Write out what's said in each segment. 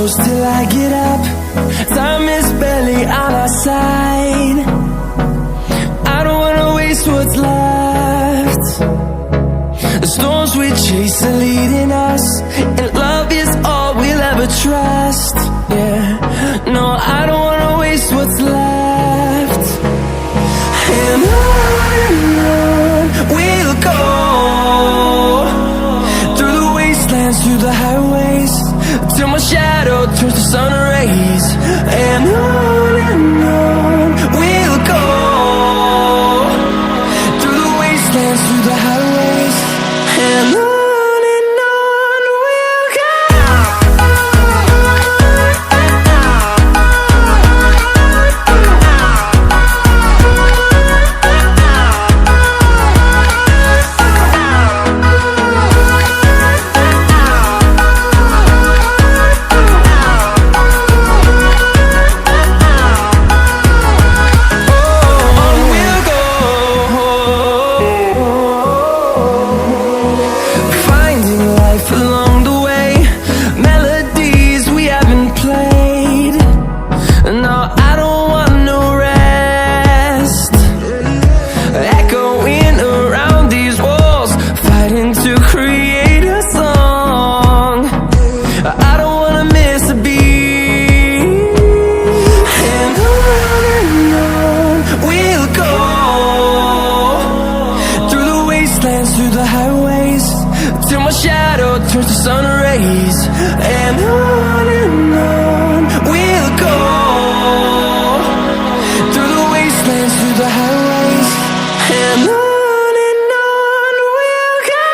close till I get up. Time is barely on our side. I don't wanna waste what's left. The storms we chase are leading us, and love is all we'll ever trust. Yeah, no, I don't wanna waste what's left. And on we'll go, through the wastelands, through the highways, till my shadow turns to sun rays. And on we'll go, through the wastelands, through the highways, and on we'll go. Through the highways, till my shadow turns to sun rays. And on we'll go, through the wastelands, through the highways, and on we'll go.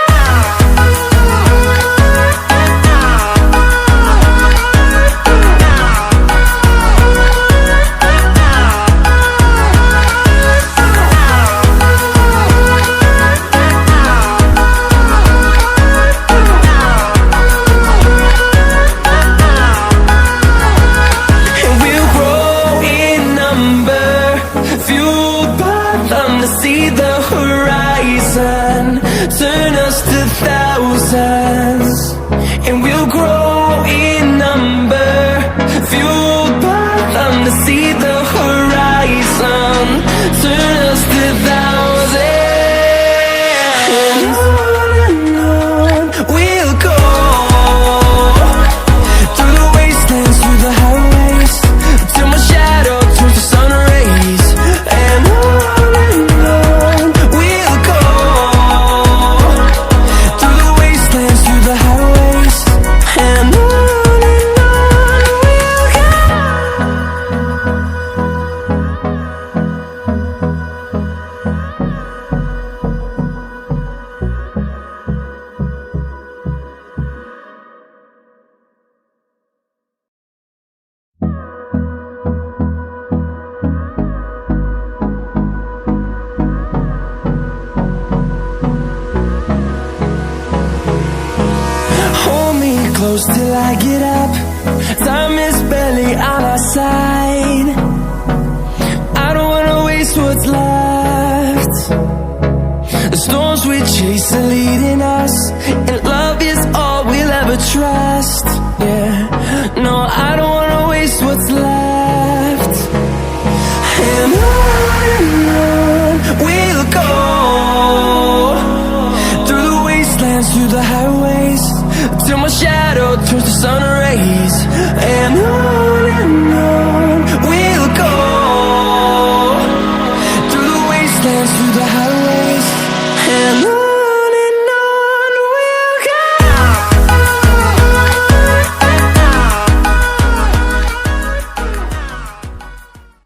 See the horizon turn us to thousands, and we'll grow in number, fueled by them. To see the horizon turn us to thousands, and on we'll go, through the wastelands, through the highways, till my shadow turns to sun rays. And close till I get up. Time is barely on our side. I don't wanna waste what's left. The storms we chase are leading us, and love is all we'll ever trust. Yeah, no, I don't wanna waste what's left. And on we'll go, through the wastelands, through the highways, till my shadow turns to sun rays. And on